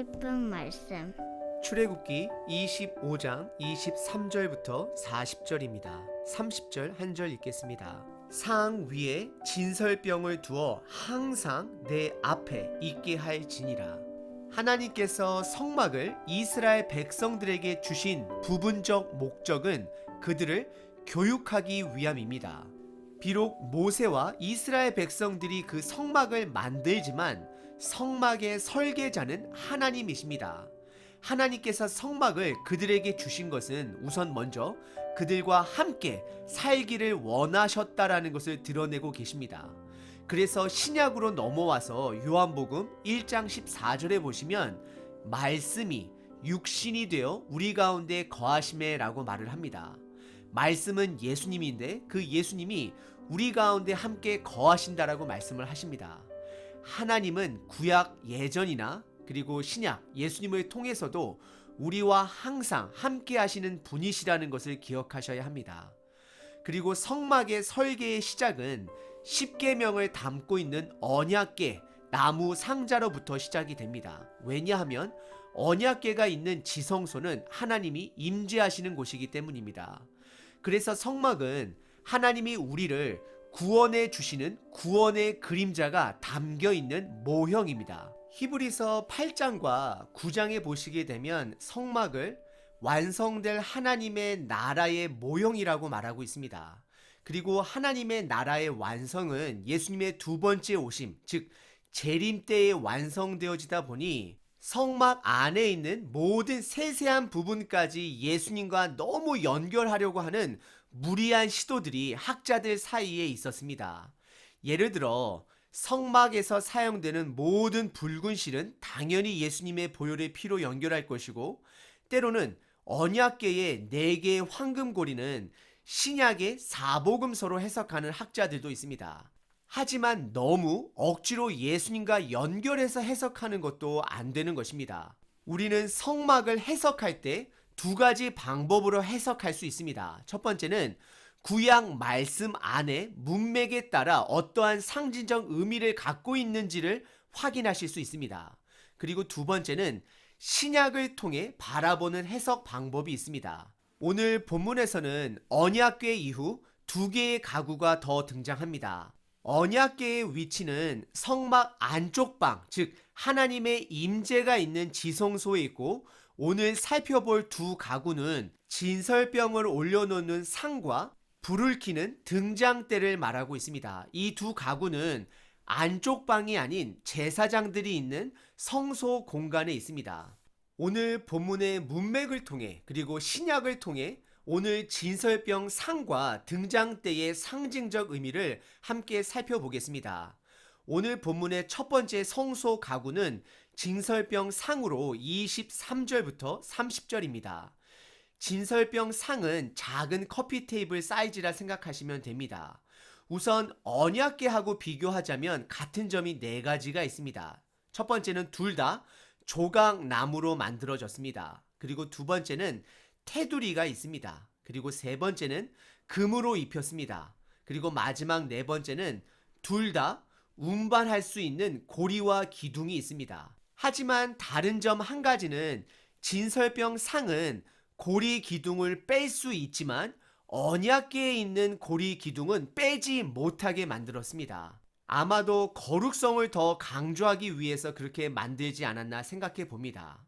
싶은 말씀. 출애굽기 25장 23절부터 40절입니다. 30절 한 절 읽겠습니다. 상 위에 진설병을 두어 항상 내 앞에 있게 할지니라. 하나님께서 성막을 이스라엘 백성들에게 주신 부분적 목적은 그들을 교육하기 위함입니다. 비록 모세와 이스라엘 백성들이 그 성막을 만들지만 성막의 설계자는 하나님이십니다. 하나님께서 성막을 그들에게 주신 것은 우선 먼저 그들과 함께 살기를 원하셨다라는 것을 드러내고 계십니다. 그래서 신약으로 넘어와서 요한복음 1장 14절에 보시면 말씀이 육신이 되어 우리 가운데 거하심에 라고 말을 합니다. 말씀은 예수님인데 그 예수님이 우리 가운데 함께 거하신다라고 말씀을 하십니다. 하나님은 구약 예전이나 그리고 신약 예수님을 통해서도 우리와 항상 함께 하시는 분이시라는 것을 기억하셔야 합니다. 그리고 성막의 설계의 시작은 십계명을 담고 있는 언약궤 나무 상자로부터 시작이 됩니다. 왜냐하면 언약궤가 있는 지성소는 하나님이 임재하시는 곳이기 때문입니다. 그래서 성막은 하나님이 우리를 구원해 주시는 구원의 그림자가 담겨 있는 모형입니다. 히브리서 8장과 9장에 보시게 되면 성막을 완성될 하나님의 나라의 모형이라고 말하고 있습니다. 그리고 하나님의 나라의 완성은 예수님의 두 번째 오심, 즉 재림 때에 완성되어지다 보니 성막 안에 있는 모든 세세한 부분까지 예수님과 너무 연결하려고 하는 무리한 시도들이 학자들 사이에 있었습니다. 예를 들어 성막에서 사용되는 모든 붉은 실은 당연히 예수님의 보혈의 피로 연결할 것이고, 때로는 언약궤의 4개의 황금고리는 신약의 사복음서로 해석하는 학자들도 있습니다. 하지만 너무 억지로 예수님과 연결해서 해석하는 것도 안 되는 것입니다. 우리는 성막을 해석할 때 2가지 방법으로 해석할 수 있습니다. 첫 번째는 구약 말씀 안에 문맥에 따라 어떠한 상징적 의미를 갖고 있는지를 확인하실 수 있습니다. 그리고 두 번째는 신약을 통해 바라보는 해석 방법이 있습니다. 오늘 본문에서는 언약궤 이후 2개의 가구가 더 등장합니다. 언약궤의 위치는 성막 안쪽 방, 즉 하나님의 임재가 있는 지성소에 있고, 오늘 살펴볼 2 가구는 진설병을 올려놓는 상과 불을 켜는 등장대를 말하고 있습니다. 이 2 가구는 안쪽 방이 아닌 제사장들이 있는 성소 공간에 있습니다. 오늘 본문의 문맥을 통해 그리고 신약을 통해 오늘 진설병 상과 등장대의 상징적 의미를 함께 살펴보겠습니다. 오늘 본문의 첫 번째 성소 가구는 진설병 상으로 23절부터 30절입니다. 진설병 상은 작은 커피 테이블 사이즈라 생각하시면 됩니다. 우선 언약궤하고 비교하자면 같은 점이 4가지가 있습니다. 첫 번째는 둘 다 조각나무로 만들어졌습니다. 그리고 두 번째는 테두리가 있습니다. 그리고 세 번째는 금으로 입혔습니다. 그리고 마지막 4번째는 둘 다 운반할 수 있는 고리와 기둥이 있습니다. 하지만 다른 점 한 가지는 진설병 상은 고리 기둥을 뺄 수 있지만 언약궤에 있는 고리 기둥은 빼지 못하게 만들었습니다. 아마도 거룩성을 더 강조하기 위해서 그렇게 만들지 않았나 생각해 봅니다.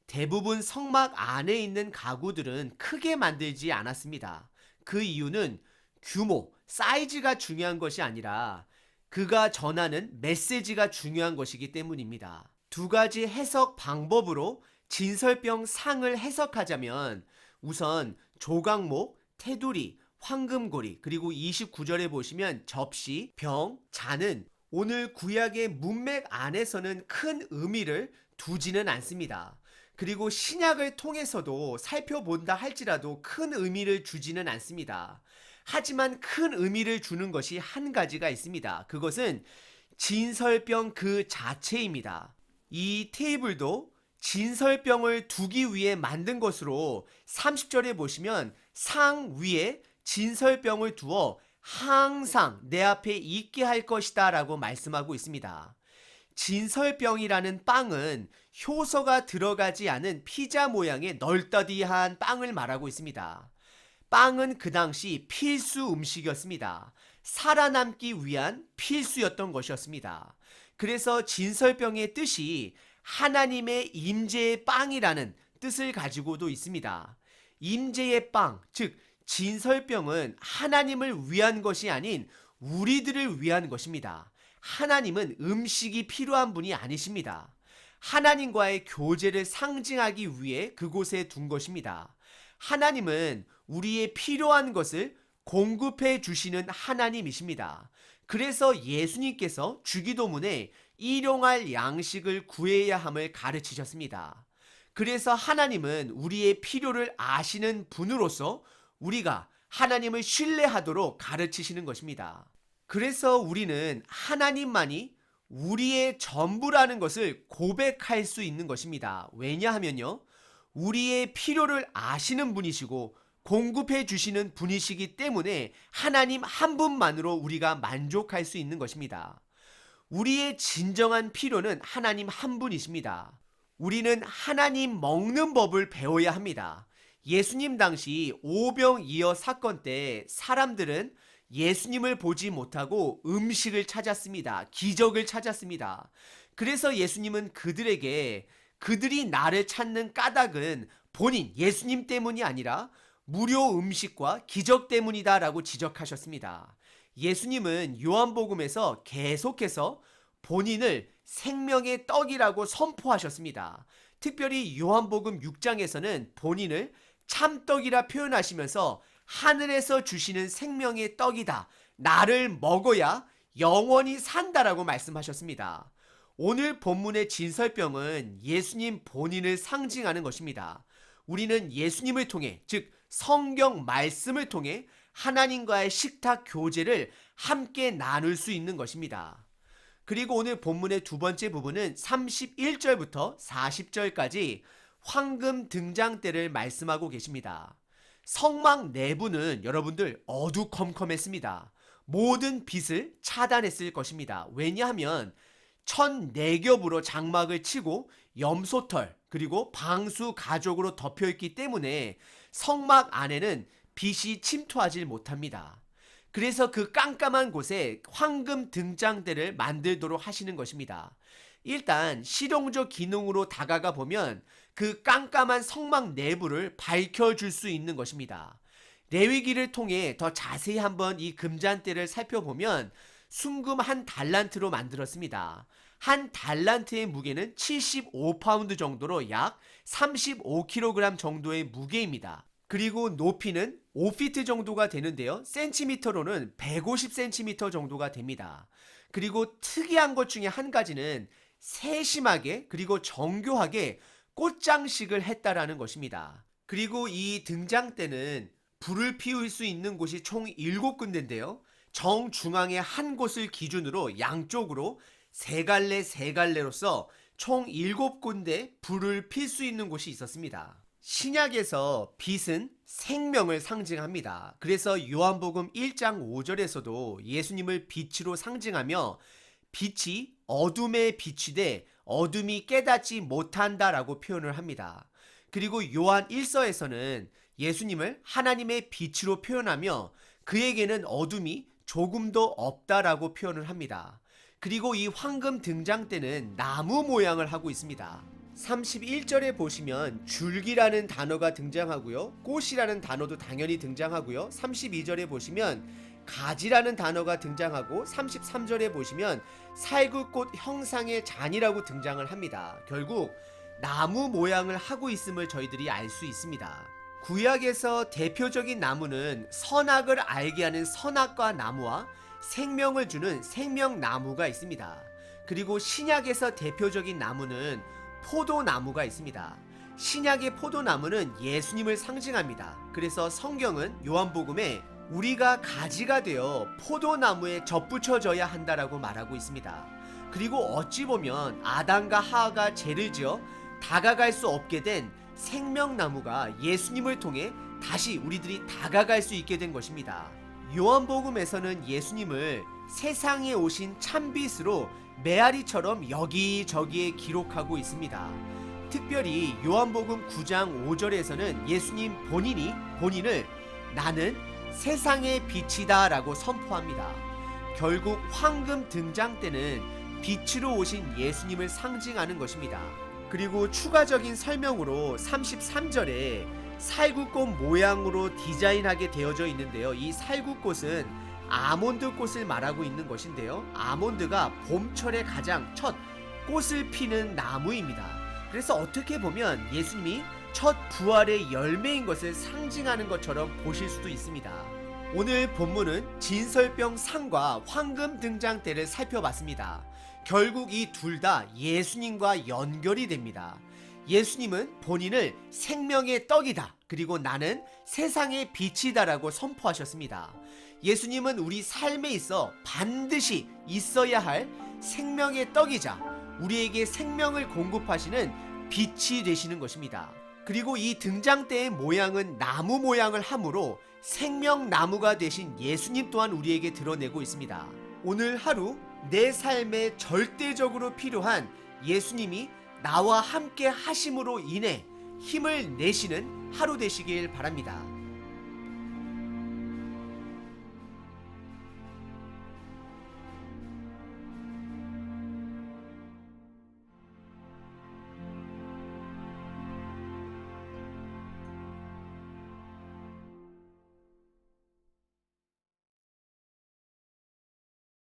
대부분 성막 안에 있는 가구들은 크게 만들지 않았습니다. 그 이유는 규모, 사이즈가 중요한 것이 아니라 그가 전하는 메시지가 중요한 것이기 때문입니다. 2가지 해석 방법으로 진설병 상을 해석하자면 우선 조각목, 테두리, 황금고리, 그리고 29절에 보시면 접시, 병, 잔은 오늘 구약의 문맥 안에서는 큰 의미를 두지는 않습니다. 그리고 신약을 통해서도 살펴본다 할지라도 큰 의미를 주지는 않습니다. 하지만 큰 의미를 주는 것이 한 가지가 있습니다. 그것은 진설병 그 자체입니다. 이 테이블도 진설병을 두기 위해 만든 것으로 30절에 보시면 상 위에 진설병을 두어 항상 내 앞에 있게 할 것이다 라고 말씀하고 있습니다. 진설병이라는 빵은 효소가 들어가지 않은 피자 모양의 널따디한 빵을 말하고 있습니다. 빵은 그 당시 필수 음식이었습니다. 살아남기 위한 필수였던 것이었습니다. 그래서 진설병의 뜻이 하나님의 임재의 빵이라는 뜻을 가지고도 있습니다. 임재의 빵, 즉 진설병은 하나님을 위한 것이 아닌 우리들을 위한 것입니다. 하나님은 음식이 필요한 분이 아니십니다. 하나님과의 교제를 상징하기 위해 그곳에 둔 것입니다. 하나님은 우리의 필요한 것을 공급해 주시는 하나님이십니다. 그래서 예수님께서 주기도문에 일용할 양식을 구해야 함을 가르치셨습니다. 그래서 하나님은 우리의 필요를 아시는 분으로서 우리가 하나님을 신뢰하도록 가르치시는 것입니다. 그래서 우리는 하나님만이 우리의 전부라는 것을 고백할 수 있는 것입니다. 왜냐하면요, 우리의 필요를 아시는 분이시고 공급해 주시는 분이시기 때문에 하나님 한 분만으로 우리가 만족할 수 있는 것입니다. 우리의 진정한 필요는 하나님 한 분이십니다. 우리는 하나님 먹는 법을 배워야 합니다. 예수님 당시 오병이어 사건 때 사람들은 예수님을 보지 못하고 음식을 찾았습니다. 기적을 찾았습니다. 그래서 예수님은 그들에게 그들이 나를 찾는 까닭은 본인 예수님 때문이 아니라 무료 음식과 기적 때문이다 라고 지적하셨습니다. 예수님은 요한복음에서 계속해서 본인을 생명의 떡이라고 선포하셨습니다. 특별히 요한복음 6장에서는 본인을 참떡이라 표현하시면서 하늘에서 주시는 생명의 떡이다. 나를 먹어야 영원히 산다라고 말씀하셨습니다. 오늘 본문의 진설병은 예수님 본인을 상징하는 것입니다. 우리는 예수님을 통해, 즉 성경 말씀을 통해 하나님과의 식탁 교제를 함께 나눌 수 있는 것입니다. 그리고 오늘 본문의 두 번째 부분은 31절부터 40절까지 황금 등장대를 말씀하고 계십니다. 성막 내부는 여러분들 어두컴컴했습니다. 모든 빛을 차단했을 것입니다. 왜냐하면 1,004겹으로 장막을 치고 염소털 그리고 방수 가죽으로 덮여있기 때문에 성막 안에는 빛이 침투하지 못합니다. 그래서 그 깜깜한 곳에 황금 등장대를 만들도록 하시는 것입니다. 일단 실용적 기능으로 다가가 보면 그 깜깜한 성막 내부를 밝혀줄 수 있는 것입니다. 레위기를 통해 더 자세히 한번 이 금잔대를 살펴보면 순금 한 달란트로 만들었습니다. 한 달란트의 무게는 75파운드 정도로 약 35kg 정도의 무게입니다. 그리고 높이는 5피트 정도가 되는데요. 센티미터로는 150cm 정도가 됩니다. 그리고 특이한 것 중에 한 가지는 세심하게 그리고 정교하게 꽃장식을 했다라는 것입니다. 그리고 이 등장대는 불을 피울 수 있는 곳이 총 7군데인데요. 정중앙에 한 곳을 기준으로 양쪽으로 세 갈래로서 총 7군데 불을 필 수 있는 곳이 있었습니다. 신약에서 빛은 생명을 상징합니다. 그래서 요한복음 1장 5절에서도 예수님을 빛으로 상징하며 빛이 어둠에 비치되 어둠이 깨닫지 못한다라고 표현을 합니다. 그리고 요한 1서에서는 예수님을 하나님의 빛으로 표현하며 그에게는 어둠이 조금도 없다라고 표현을 합니다. 그리고 이 황금 등장대는 나무 모양을 하고 있습니다. 31절에 보시면 줄기라는 단어가 등장하고요. 꽃이라는 단어도 당연히 등장하고요. 32절에 보시면 가지라는 단어가 등장하고 33절에 보시면 살구꽃 형상의 잔이라고 등장을 합니다. 결국 나무 모양을 하고 있음을 저희들이 알 수 있습니다. 구약에서 대표적인 나무는 선악을 알게 하는 선악과 나무와 생명을 주는 생명나무가 있습니다. 그리고 신약에서 대표적인 나무는 포도나무가 있습니다. 신약의 포도나무는 예수님을 상징합니다. 그래서 성경은 요한복음에 우리가 가지가 되어 포도나무에 접붙여져야 한다라고 말하고 있습니다. 그리고 어찌 보면 아담과 하와가 죄를 지어 다가갈 수 없게 된 생명나무가 예수님을 통해 다시 우리들이 다가갈 수 있게 된 것입니다. 요한복음에서는 예수님을 세상에 오신 참빛으로 메아리처럼 여기저기에 기록하고 있습니다. 특별히 요한복음 9장 5절에서는 예수님 본인을 나는 세상의 빛이다 라고 선포합니다. 결국 황금 등장 때는 빛으로 오신 예수님을 상징하는 것입니다. 그리고 추가적인 설명으로 33절에 살구꽃 모양으로 디자인하게 되어져 있는데요. 이 살구꽃은 아몬드 꽃을 말하고 있는 것인데요. 아몬드가 봄철에 가장 첫 꽃을 피는 나무입니다. 그래서 어떻게 보면 예수님이 첫 부활의 열매인 것을 상징하는 것처럼 보실 수도 있습니다. 오늘 본문은 진설병 상과 황금 등장 때를 살펴봤습니다. 결국 이 둘 다 예수님과 연결이 됩니다. 예수님은 본인을 생명의 떡이다, 그리고 나는 세상의 빛이다 라고 선포하셨습니다. 예수님은 우리 삶에 있어 반드시 있어야 할 생명의 떡이자 우리에게 생명을 공급하시는 빛이 되시는 것입니다. 그리고 이 등장 때의 모양은 나무 모양을 하므로 생명나무가 되신 예수님 또한 우리에게 드러내고 있습니다. 오늘 하루 내 삶에 절대적으로 필요한 예수님이 나와 함께 하심으로 인해 힘을 내시는 하루 되시길 바랍니다.